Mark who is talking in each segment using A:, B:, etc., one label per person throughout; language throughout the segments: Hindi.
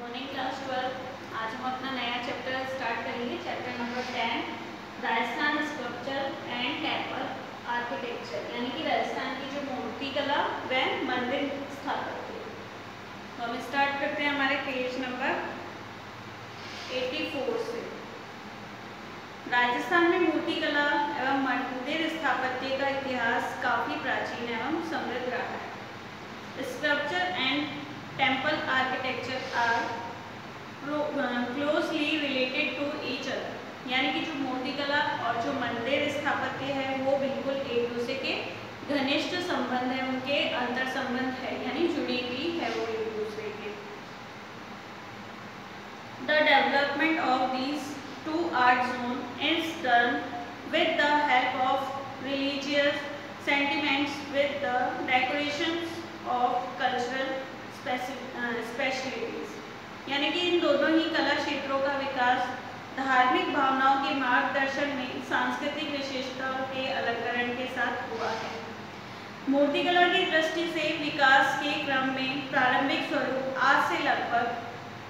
A: Morning class 12। आज हम अपना नया चैप्टर स्टार्ट करेंगे, chapter number 10 Rajasthan sculpture and temple architecture, यानी कि राजस्थान की जो मूर्ति कला व मंदिर स्थापत्य। तो हम स्टार्ट करते हैं हमारे पेज नंबर 84 से। राजस्थान में मूर्ति कला एवं मंदिर स्थापत्य का इतिहास काफी प्राचीन एवं समृद्ध रहा है। Sculpture and temple architecture are closely related to each other, यानी कि जो मूर्ति कला और जो मंदिर स्थापत्य है वो बिल्कुल एक दूसरे के घनिष्ठ संबंध है, उनके अंतर संबंध है, यानी जुड़ी हुई है वो एक दूसरे के। The development of these two art zone is done with the help of religious sentiments with the decorations of cultural specialties, यानी कि इन दोनों ही कला क्षेत्रों का विकास धार्मिक भावनाओं के मार्गदर्शन में सांस्कृतिक विशेषताओं के अलंकरण के साथ हुआ है। मूर्तिकला की दृष्टि से विकास के क्रम में प्रारंभिक स्वरूप आज से लगभग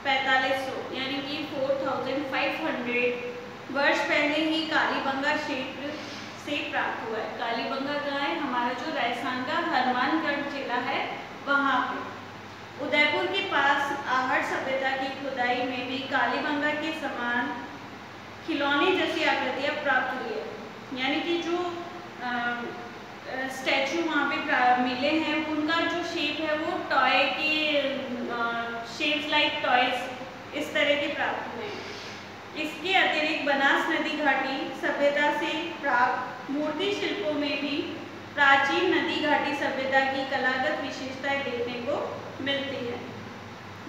A: 4500 यानी कि 4500 वर्ष पहले ही कालीबंगा क्षेत्र से प्राप्त हुआ है। कालीबंगा कहाँ है? हमारा जो राजस्थान का हनुमानगढ़ जिला है वहाँ पे। उदयपुर के पास आहट सभ्यता की खुदाई में भी कालीबंगा के समान खिलौने जैसी आकृतियाँ प्राप्त हुई है, यानी कि जो स्टैचू वहाँ पे मिले हैं उनका जो शेप है वो टॉय के शेप्स लाइक टॉयज इस तरह के प्राप्त हुए हैं। इसके अतिरिक्त बनास नदी घाटी सभ्यता से प्राप्त मूर्ति शिल्पों में भी प्राचीन नदी घाटी सभ्यता की कलागत विशेषताएं देखने को मिलती है,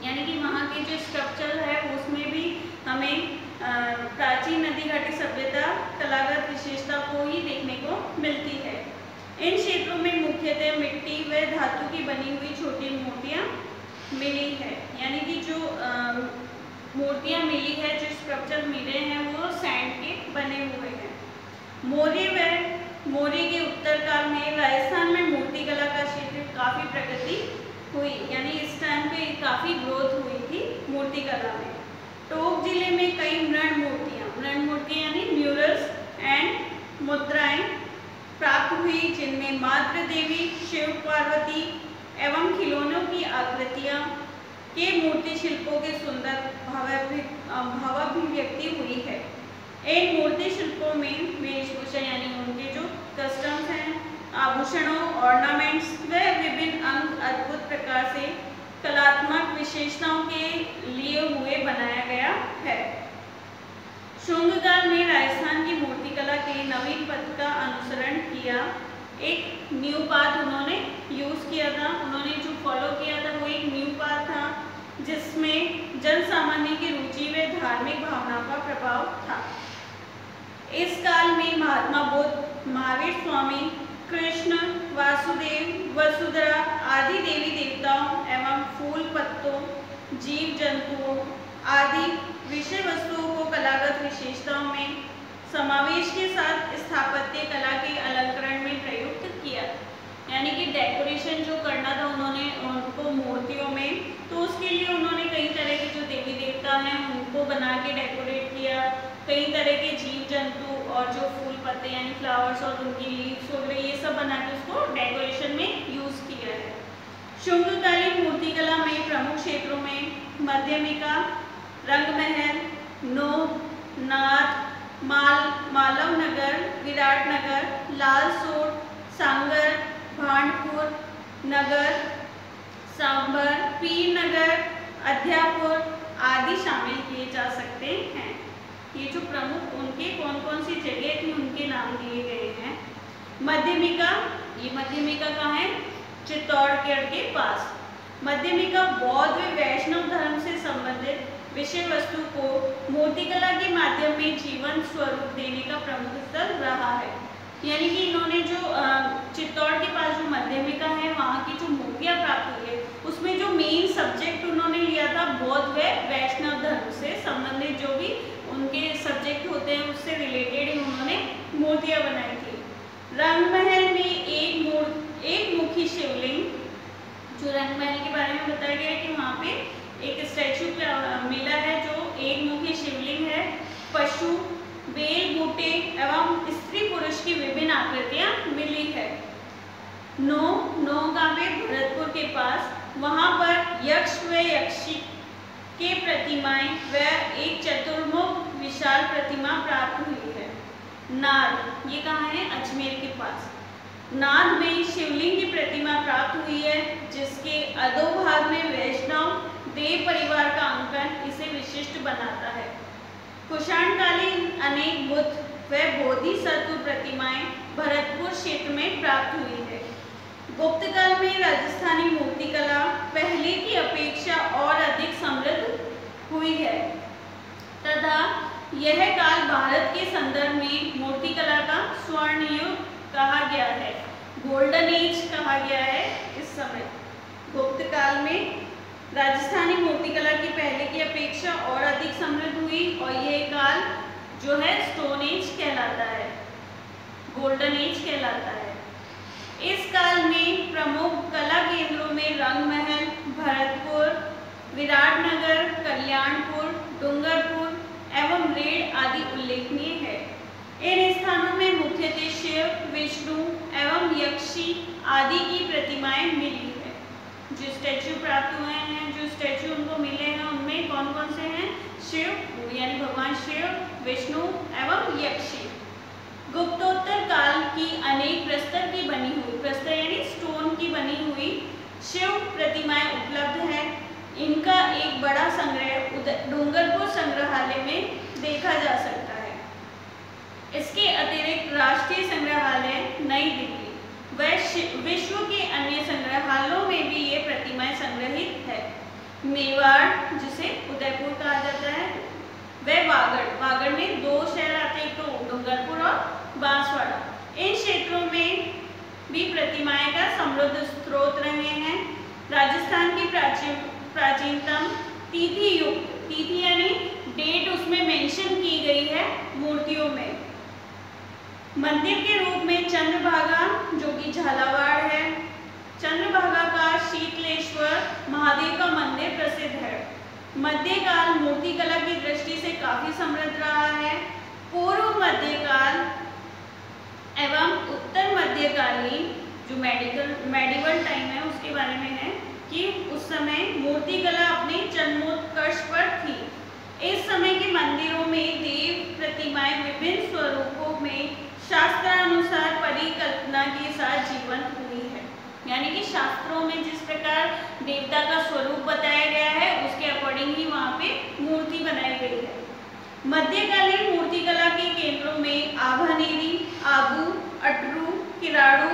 A: यानी कि वहाँ के जो स्ट्रक्चर है उसमें भी हमें प्राचीन नदी घाटी सभ्यता कलागत विशेषता को ही देखने को मिलती है। इन क्षेत्रों में मुख्यतः मिट्टी व धातु की बनी हुई छोटी मूर्तियाँ मिली है, यानी कि जो मूर्तियाँ मिली है, जो स्ट्रक्चर मिले हैं वो सैंड के बने हुए हैं। मौर्य के उत्तर काल में राजस्थान में मूर्ति कला का क्षेत्र काफ़ी प्रगति हुई, यानी इस टाइम पे काफ़ी ग्रोथ हुई थी मूर्ति कला में। टोंक जिले में कई मृण मूर्तियाँ यानी म्यूरल्स एंड मुद्राएं प्राप्त हुई, जिनमें मातृ देवी, शिव पार्वती एवं खिलौनों की आकृतियाँ के मूर्ति शिल्पों के सुंदर भावाभिव्यक्ति हुई है। इन मूर्ति शिल्पों में वेशभूषा यानी उनके जो कस्टम्स हैं, आभूषणों, ऑर्नामेंट्स व विभिन्न अंग अद्भुत प्रकार से कलात्मक विशेषताओं के लिए हुए बनाया गया है। शुंग काल में राजस्थान की मूर्ति कला के नवीन पथ का अनुसरण किया, एक न्यू पाथ उन्होंने यूज किया था, उन्होंने जो फॉलो किया था वो एक न्यू पाथ था जिसमें जन सामान्य की रुचि व धार्मिक भावनाओं का प्रभाव था। इस काल में महात्मा बुद्ध, महावीर स्वामी, कृष्ण, वासुदेव, वसुंधरा आदि देवी देवताओं एवं फूल पत्तों, जीव जंतुओं आदि विषय वस्तुओं को कलागत विशेषताओं में समावेश के साथ स्थापत्य कला के अलंकरण में प्रयुक्त किया, यानी कि डेकोरेशन जो करना था उन्होंने उनको मूर्तियों में, तो उसके लिए उन्होंने कई तरह के जो देवी देवता हैं उनको बना के डेकोरेट किया, कई तरह के जीव जंतु और जो फूल पत्ते यानी फ्लावर्स और उनकी लीव्स वगैरह ये सब बना के उसको डेकोरेशन में यूज किया है। शुंगकालीन मूर्ति कला में प्रमुख क्षेत्रों में मध्यमिका, रंगमहल, नोक, नाथ, मालव नगर, विराटनगर, लालसोट, सांगर, भांडपुर नगर, सांबर, पीर नगर, अध्यापुर आदि शामिल किए जा सकते हैं। ये जो प्रमुख उनके कौन कौन सी जगह थी उनके नाम दिए गए हैं। मध्यमिका, ये मध्यमिका कहाँ है? चित्तौड़गढ़ के पास। मध्यमिका बौद्ध व वैष्णव धर्म से संबंधित विषय वस्तु को मूर्तिकला के माध्यम में जीवन स्वरूप देने का प्रमुख स्थल रहा है, यानी कि इन्होंने जो चित्तौड़ के पास जो मध्यमिका है वहाँ की जो मूर्तियाँ प्राप्त हुई है उसमें जो मेन सब्जेक्ट उन्होंने लिया था बौद्ध व वैष्णव धर्म से संबंधित जो भी उनके सब्जेक्ट होते हैं उससे रिलेटेड ही उन्होंने मूर्तियाँ बनाई थी। रंगमहल में एक मुखी शिवलिंग, जो रंगमहल के बारे में बताया गया है कि वहाँ पे एक स्टैचू मिला है जो एक मुखी शिवलिंग है, पशु, बेल बूटे एवं स्त्री पुरुष की विभिन्न आकृतियां मिली है। नौगांव भरतपुर के पास, वहां पर यक्ष व यक्षी के प्रतिमाएं व एक चतुर्मुख विशाल प्रतिमा प्राप्त हुई है। नाद, ये कहाँ है? अजमेर के पास। नाद में शिवलिंग की प्रतिमा प्राप्त हुई है, जिसके अधोभाग में वैष्णव देव परिवार का अंकन इसे विशिष्ट बनाता है। कुषाणकालीन अनेक बुद्ध व बोधिसत्व प्रतिमाएं भरतपुर क्षेत्र में प्राप्त हुई है। गुप्त काल में राजस्थानी मूर्तिकला पहले की अपेक्षा और अधिक समृद्ध हुई है तथा यह काल भारत के संदर्भ में मूर्तिकला का स्वर्ण युग कहा गया है, गोल्डन एज कहा गया है। इस समय गुप्त काल में राजस्थानी मूर्तिकला की पहले की अपेक्षा और अधिक समृद्ध हुई और यह काल जो है स्टोन एज कहलाता है, गोल्डन एज कहलाता है। इस काल में प्रमुख कला केंद्रों में रंगमहल, भरतपुर, विराटनगर, कल्याणपुर, डूंगरपुर एवं रेड आदि उल्लेखनीय है। इन स्थानों में मुख्यतः शिव, विष्णु एवं यक्षी आदि की प्रतिमाएं मिली है। जो स्टैचू प्राप्त हुए हैं, जो स्टैचू उनको मिले हैं, उनमें कौन कौन से हैं? शिव यानी भगवान शिव, विष्णु एवं यक्षी। गुप्तोत्तर काल की अनेक प्रस्तर की बनी हुई, प्रस्तर यानी स्टोन की बनी हुई शिव प्रतिमाएं उपलब्ध है। इनका एक बड़ा संग्रह डूंगरपुर संग्रहालय में देखा जा सकता है। इसके अतिरिक्त राष्ट्रीय संग्रहालय नई दिल्ली व विश्व के अन्य संग्रहालयों में भी ये प्रतिमाएं संग्रहित है। मेवाड़, जिसे उदयपुर कहा जाता है, व वागड़ में दो शहर आते हैं, तो डूंगरपुर और बांसवाड़ा। इन क्षेत्रों में भी प्रतिमाएं का समृद्ध स्रोत रहे हैं। राजस्थान की प्राचीनतम तिथि युक्त, तिथि यानी डेट उसमें मेंशन की गई है मूर्तियों में। मंदिर के रूप में चंद्रभागा, जो कि झालावाड़ है, चंद्रभागा का शीतलेश्वर महादेव का मंदिर प्रसिद्ध है। मध्यकाल मूर्तिकला की दृष्टि से काफी समृद्ध रहा है। पूर्व मध्यकाल एवं उत्तर मध्यकालीन जो मेडिवल टाइम है उसके बारे में है कि उस समय मूर्तिकला अपने जन्मोत्कर्ष पर थी। इस समय के मंदिरों में देव प्रतिमाएं विभिन्न स्वरूपों में शास्त्रानुसार परिकल्पना के साथ जीवंत हुई है। यानी कि शास्त्रों में जिस प्रकार देवता का स्वरूप बताया गया है उसके अकॉर्डिंग ही वहाँ पे मूर्ति बनाई गई है। मध्यकालीन मूर्तिकला के केंद्रों में आभानेरी, आबू, अटरू, किराड़ू,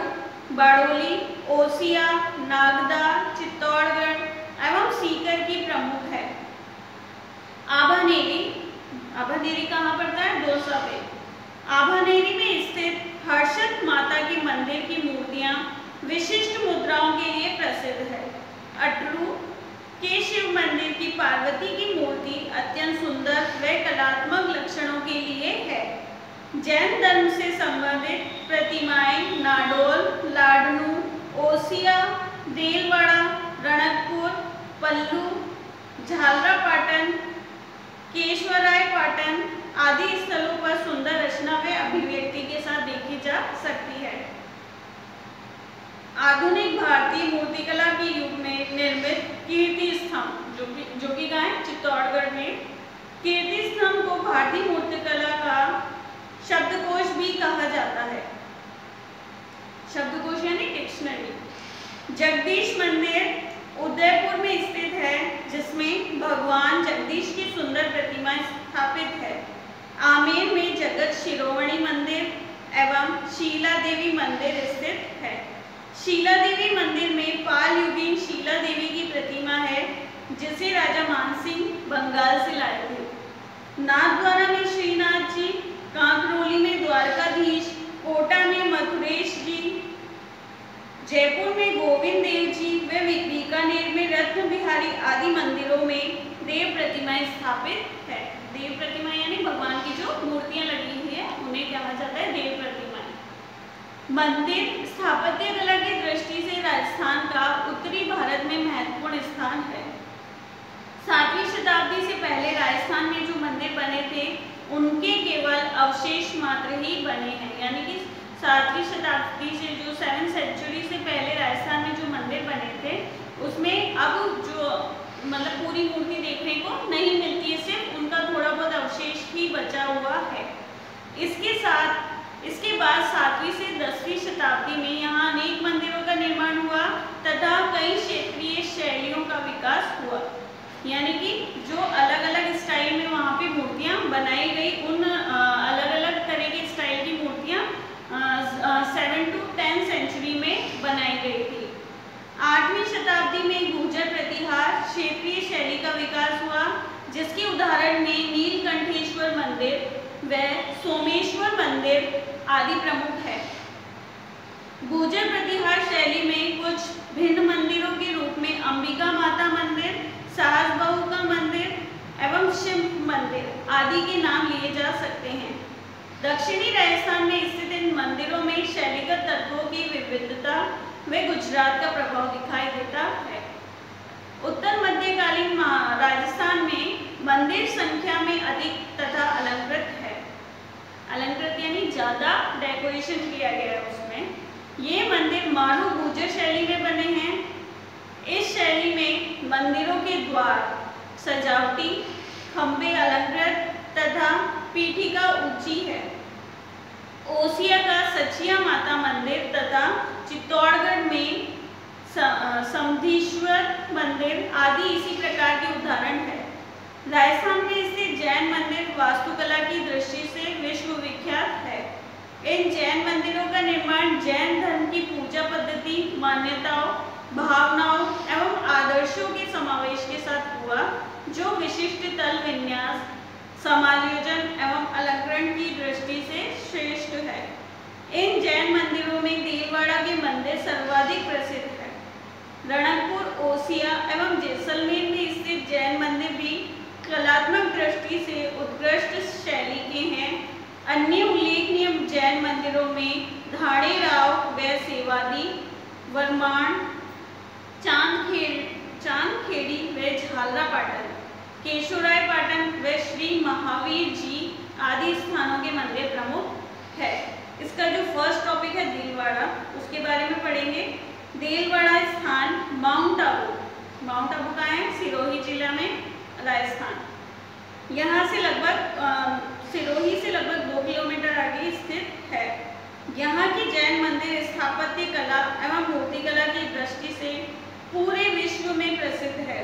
A: बाड़ोली, ओसिया, नागदा, चित्तौड़गढ़ एवं सीकर की प्रमुख है। आभानेरी कहाँ पड़ता है? दौसा पे। आभानेरी में स्थित हर्षद माता के मंदिर की मूर्तियां विशिष्ट मुद्राओं के लिए प्रसिद्ध है। अटरू के शिव मंदिर की पार्वती की मूर्ति अत्यंत सुंदर व कलात्मक लक्षणों के लिए है। जैन धर्म से संबंधित प्रतिमाएं नाडोल, लाडनू, ओसिया, देलवाड़ा, रणकपुर, पल्लू, झालरापाटन, केशवराय पाटन आदि स्थलों पर सुंदर रचना व अभिव्यक्ति के साथ देखी जा सकती है। आधुनिक भारतीय मूर्तिकला के युग में निर्मित कीर्ति स्तंभ, जो कि कहाँ है? चित्तौड़गढ़ में। कीर्ति स्तंभ को भारतीय मूर्तिकला का शब्दकोश भी कहा जाता है। शब्दकोश यानी डिक्शनरी। जगदीश मंदिर उदयपुर में स्थित है, जिसमें भगवान जगदीश की सुंदर प्रतिमा स्थापित है। आमेर में जगत शिरोमणि मंदिर एवं शीला देवी मंदिर स्थित है। शीला देवी मंदिर में पाल युगीन शीला देवी की प्रतिमा है, जिसे राजा मानसिंह बंगाल से लाए थे। नाथद्वारा में श्रीनाथ जी, कांकरोली में द्वारकाधीश, कोटा में मथुरेश जी, जयपुर में गोविंद देव जी व बीकानेर में रत्न बिहारी आदि मंदिरों में देव प्रतिमाएं स्थापित है। देव प्रतिमा यानी भगवान की जो मूर्तियां लगी हुई है उन्हें कहा जाता है देव प्रतिमाएं। मंदिर स्थापत्य कला की दृष्टि से राजस्थान का उत्तरी भारत में महत्वपूर्ण स्थान है। अवशेष मात्र ही बने हैं। यानी कि 7वीं शताब्दी से जो 7th सेंचुरी से पहले राजस्थान में जो मंदिर बने थे उसमें अब जो मतलब पूरी मूर्ति देखने को नहीं मिलती है, सिर्फ उनका थोड़ा बहुत अवशेष ही बचा हुआ है। इसके बाद 7वीं से 10वीं शताब्दी में यहाँ अनेक मंदिरों का निर्माण हुआ तथा कई क्षेत्रीय शैलियों का विकास हुआ। यानी कि जो अलग अलग स्टाइल में वहाँ पे मूर्तियाँ बनाई गई, उन अलग अलग तरह के स्टाइल की मूर्तियाँ 7 to 10 सेंचुरी में बनाई गई थी। 8वीं शताब्दी में गुर्जर प्रतिहार क्षेत्रीय शैली का विकास हुआ, जिसके उदाहरण में नीलकंठेश्वर मंदिर व सोमेश्वर मंदिर आदि प्रमुख है। गुर्जर प्रतिहार शैली में कुछ भिन्न मंदिरों के रूप में अंबिका माता मंदिर, सास बहू का मंदिर एवं शिव मंदिर आदि के नाम लिए जा सकते हैं। दक्षिणी राजस्थान में स्थित इन मंदिरों में शैलीगत तत्वों की विविधता व गुजरात का प्रभाव दिखाई देता है। उत्तर मध्यकालीन राजस्थान में मंदिर संख्या में अधिक तथा अलंकृत है। अलंकृत यानी ज्यादा डेकोरेशन किया गया है उसमें। ये मंदिर मारू गुर्जर शैली में बने हैं। इस शैली में मंदिरों के द्वार सजावटी, खंबे अलंकृत तथा पीठिका ऊंची है। ओसिया का सचिया माता मंदिर तथा चित्तौड़गढ़ में समधीश्वर मंदिर आदि इसी प्रकार के उदाहरण है। राजस्थान में स्थित जैन मंदिर वास्तुकला की दृष्टि से विश्व विख्यात है। इन जैन मंदिरों का निर्माण जैन धर्म की पूजा पद्धति, मान्यताओं, भावनाओं एवं आदर्शों के समावेश के साथ हुआ, जो विशिष्ट तल विन्यास, समायोजन एवं अलंकरण की दृष्टि से श्रेष्ठ है। इन जैन मंदिरों में देलवाड़ा के मंदिर सर्वाधिक प्रसिद्ध है। रणकपुर, ओसिया एवं जैसलमेर में स्थित जैन मंदिर भी कलात्मक दृष्टि से उत्कृष्ट शैली के हैं। अन्य उल्लेखनीय जैन मंदिरों में धाड़ेराव व सेवादी, वरमाण, चांदखेड़ी व झालरापाटन, केशोराय पाटन व श्री महावीर जी आदि स्थानों के मंदिर प्रमुख है। इसका जो फर्स्ट टॉपिक है देलवाड़ा, उसके बारे में पढ़ेंगे। देलवाड़ा स्थान माउंट आबू कहाँ है? सिरोही जिला में, राजस्थान। यहाँ से लगभग सिरोही से लगभग 2 किलोमीटर आगे स्थित है। यहाँ की जैन मंदिर स्थापत्य कला एवं मूर्तिकला की दृष्टि से पूरे विश्व में प्रसिद्ध है।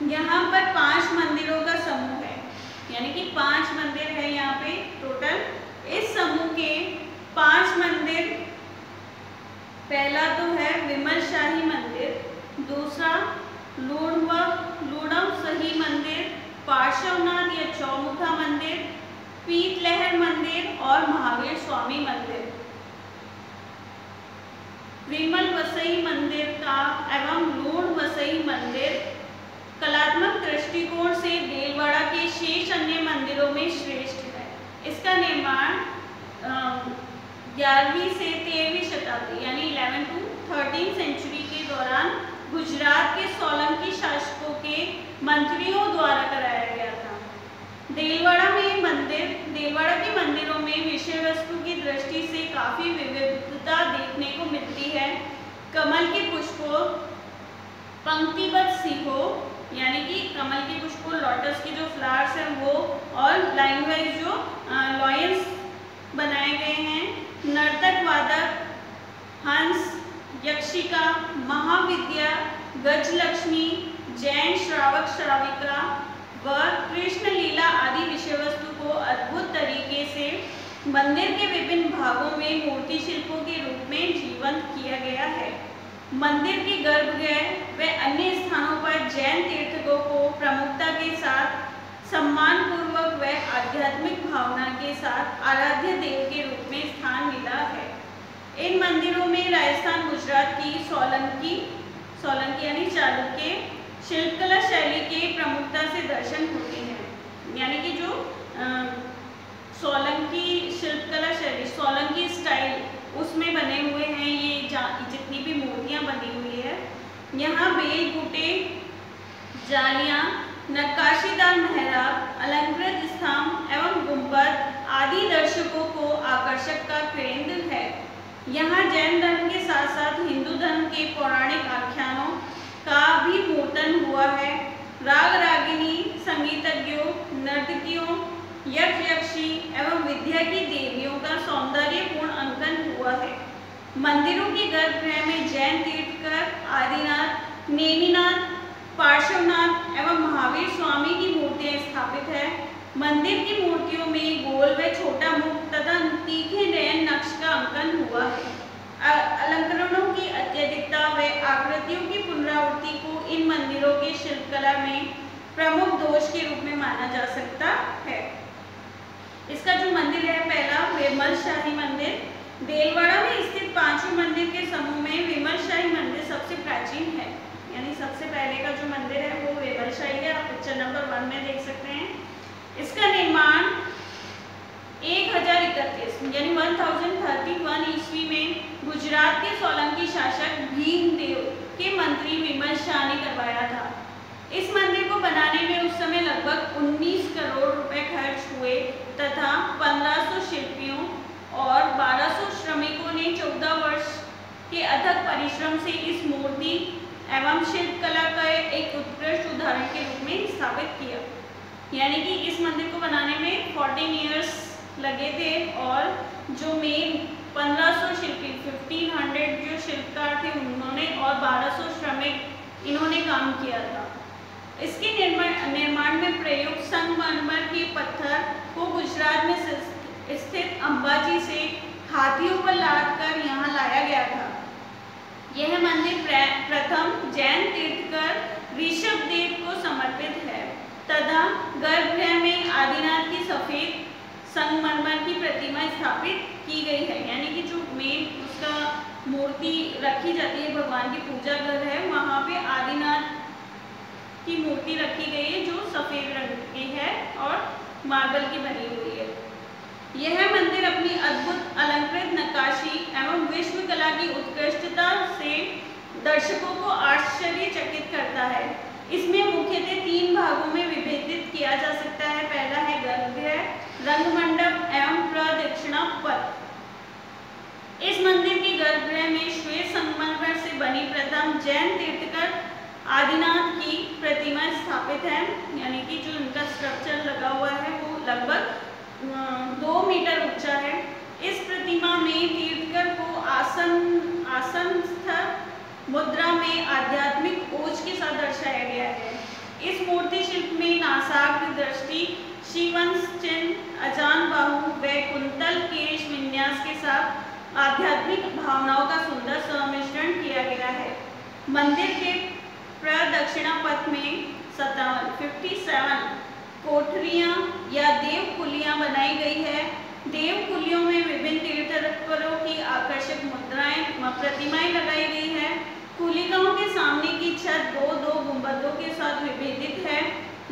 A: यहाँ पर 5 मंदिरों का समूह है, यानी कि 5 मंदिर है यहाँ पे टोटल। इस समूह के 5 मंदिर, पहला तो है विमल शाही मंदिर, दूसरा लूणव सही मंदिर, पार्श्वनाथ या चौमुखा मंदिर, पीतलहर मंदिर और महावीर स्वामी मंदिर। विमल वसई मंदिर का एवं लूण वसई मंदिर कलात्मक दृष्टिकोण से देलवाड़ा के शेष अन्य मंदिरों में श्रेष्ठ है। इसका निर्माण 11वीं से 13वीं शताब्दी यानी 11 to 13 सेंचुरी के दौरान गुजरात के सोलंकी शासकों के मंत्रियों द्वारा कराया गया था। देलवाड़ा के मंदिरों में विषय वस्तु की दृष्टि से काफी विविधता देखने को मिलती है। कमल के पुष्पों, पंक्तिबद्ध सीखों यानी कि कमल के पुष्पों, लोटस के जो फ्लावर्स हैं वो, और लाइन वाइज जो लॉयंस बनाए गए हैं। नर्तक वादक, हंस, यक्षिका, महाविद्या, गजलक्ष्मी, जैन श्रावक श्राविका व कृष्ण लीला आदि विषय वस्तु को अद्भुत तरीके से मंदिर के विभिन्न भागों में मूर्ति शिल्पों के रूप में जीवंत किया गया है। मंदिर के गर्भगृह व अन्य स्थानों पर जैन तीर्थकों को प्रमुखता के साथ सम्मान पूर्वक व आध्यात्मिक भावना के साथ आराध्य देव के रूप में स्थान मिला है। इन मंदिरों में राजस्थान, गुजरात की सोलंकी यानी चालुक्य शिल्पकला शैली के प्रमुखता से दर्शन होते हैं। यानी कि जो सोलंकी शिल्पकला शैली, सोलंकी स्टाइल, उसमें बने हुए हैं ये जितनी भी मूर्तियां बनी हुई है। यहाँ बेल बूटे, जालियां, नक्काशीदार मेहराब, अलंकृत स्तंभ एवं गुंबद आदि दर्शकों को आकर्षक का केंद्र है। यहाँ जैन धर्म के साथ साथ हिंदू धर्म के पौराणिक आख्यानों का भी मूर्तन हुआ है। राग रागिनी, संगीतज्ञों, नर्तकियों, यक्ष यक्षी एवं विद्या की देवियों का सौंदर्यपूर्ण अंकन हुआ है। मंदिरों के गर्भगृह में जैन तीर्थकर, आदिनाथ, नेमिनाथ, पार्श्वनाथ एवं महावीर स्वामी की मूर्तियां स्थापित है। मंदिर की मूर्तियों में गोल व छोटा मुख तथा तीखे नयन नक्श का अंकन हुआ है। अलंकरणों की अत्यधिकता व आकृतियों की पुनरावृत्ति को इन मंदिरों की शिल्पकला में प्रमुख दोष के रूप में माना जा सकता है। इसका जो मंदिर है पहला, विमल शाही मंदिर। देलवाड़ा में स्थित पांचों मंदिर के समूह में विमल शाही मंदिर सबसे प्राचीन है, यानी सबसे पहले का जो मंदिर है वो विमल शाही है। आप पिक्चर नंबर 1 में देख सकते हैं। इसका निर्माण 1031 यानी 1031 ईस्वी में गुजरात के सोलंकी शासक भीमदेव के मंत्री विमल शाह ने करवाया था। इस मंदिर को बनाने में उस समय लगभग 19 करोड़ रुपए खर्च हुए तथा 1500 शिल्पियों और 1200 श्रमिकों ने 14 वर्ष के अथक परिश्रम से इस मूर्ति एवं शिल्पकला का एक उत्कृष्ट उदाहरण के रूप में स्थापित किया। यानी कि इस मंदिर को बनाने में 14 इयर्स लगे थे और जो मेन 1500 शिल्पी 1500 जो शिल्पकार थे उन्होंने और 1200 श्रमिक इन्होंने काम किया था। इसके निर्माण में प्रयुक्त संगमरमर के पत्थर को गुजरात में स्थित अंबाजी से हाथियों पर लाद कर यहाँ लाया गया था। यह मंदिर प्रथम जैन तीर्थकर ऋषभदेव को समर्पित है तथा गर्भगृह में आदिनाथ की सफेद संगमरमर की प्रतिमा स्थापित की गई है। यानी कि जो मेन उसका मूर्ति रखी जाती है, भगवान की पूजा घर है, वहाँ पे आदिनाथ की मूर्ति रखी गई है जो सफेद रंग की है और मार्बल की बनी हुई है। यह मंदिर अपनी अद्भुत अलंकृत नक्काशी एवं विश्व कला की उत्कृष्टता से दर्शकों को आश्चर्यचकित करता है। इसमें मुख्यतः 3 भागों में विभेदित किया जा सकता है। पहला है गर्भगृह, रंगमंडप एवं प्रदक्षिणा पथ। इस मंदिर के गर्भगृह में श्वेत संगमरमर से बनी प्रथम जैन तीर्थकर आदिनाथ की प्रतिमा स्थापित है। यानी कि जो उनका स्ट्रक्चर लगा हुआ है वो लगभग 2 मीटर ऊंचा है। इस प्रतिमा में तीर्थकर को आसनस्थ मुद्रा में आध्यात्मिक ओज के साथ दर्शाया गया है। इस मूर्ति शिल्प में नासाग्र दृष्टि, शिवंश चिन्ह, अजान बाहु व कुंतल केश विन्यास के साथ आध्यात्मिक भावनाओं का सुंदर सम्मिश्रण किया गया है। मंदिर के प्रदक्षिणा पथ में 57 कोठरियां या देवकुलियां बनाई गई है। देवकुलियों में विभिन्न तीर्थंकरों की आकर्षक मुद्राएं प्रतिमाएं लगाई गई है। कुलिकाओं के सामने की छत 2-2 गुंबदों के साथ विभेदित है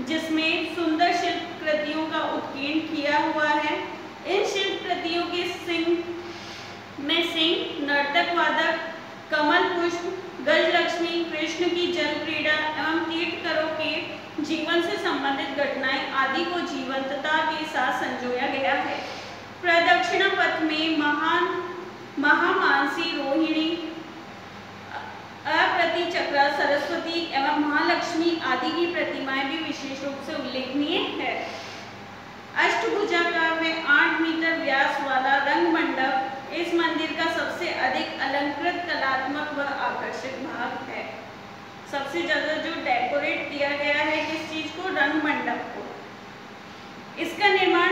A: जिसमें सुंदर शिल्प कृतियों का उत्कीर्ण किया हुआ है। इन शिल्प कृतियों के सिंह, नर्तक वादक, कमल पुष्प, गजलक्ष्मी, कृष्ण की जल क्रीड़ा एवं तीर्थंकरों के जीवन से संबंधित घटनाएं आदि को जीवंतता के साथ संजोया गया है। प्रदक्षिणा पथ में महामानसी, रोहिणी, अप्रतिचक्रा, सरस्वती एवं महालक्ष्मी आदि की प्रतिमाएं भी विशेष रूप से उल्लेखनीय है। अष्टभुजाकार में 8 मीटर व्यास वाला रंग मंडप इस मंदिर का सबसे अधिक अलंकृत, कलात्मक व आकर्षक भाग है। सबसे ज्यादा जो डेकोरेट किया गया है किस चीज को, रंग मंडप को। इसका निर्माण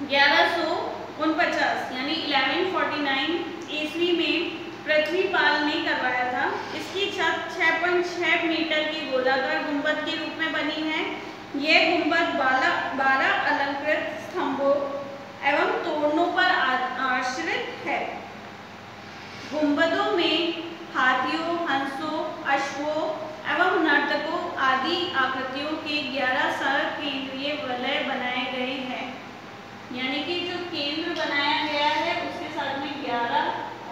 A: 1149 यानी 1149 ईस्वी में पृथ्वीपाल ने करवाया था। इसकी छत 6.6 मीटर की गोलाकार गुंबद के रूप में बनी है। यह गुंबद 12 अलंकृत स्तंभों एवं तोरणों पर आश्रित है। गुंबदों में हाथियों, हंसों, अश्वों एवं नर्तकों आदि आकृतियों के 11 सरल केंद्रीय वलय बनाए गए हैं। यानी कि जो केंद्र बनाया गया है उसके साथ में 11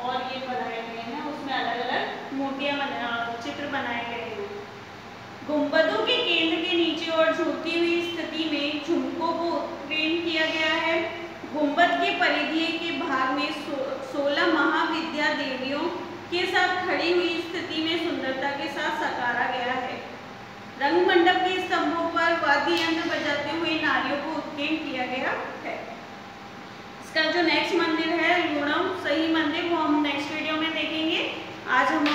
A: और ये बनाए गए हैं, उसमें अलग अलग मूर्तियां चित्र बनाए गए हैं। गुंबदों के केंद्र के नीचे और झुकती हुई स्थिति में झुमकों को उत्कीर्ण किया गया है। गुंबद के परिधीय के भाग में 16 महाविद्या देवियों के साथ खड़ी हुई स्थिति में सुंदरता के साथ साकारा गया है। रंग मंडप के स्तंभों पर वाद्य यंत्र बजाते हुए नारियों को उत्कीर्ण किया गया है। इसका जो नेक्स्ट मंदिर है लूणम सही मंदिर, वो हम नेक्स्ट वीडियो में देखेंगे। आज हम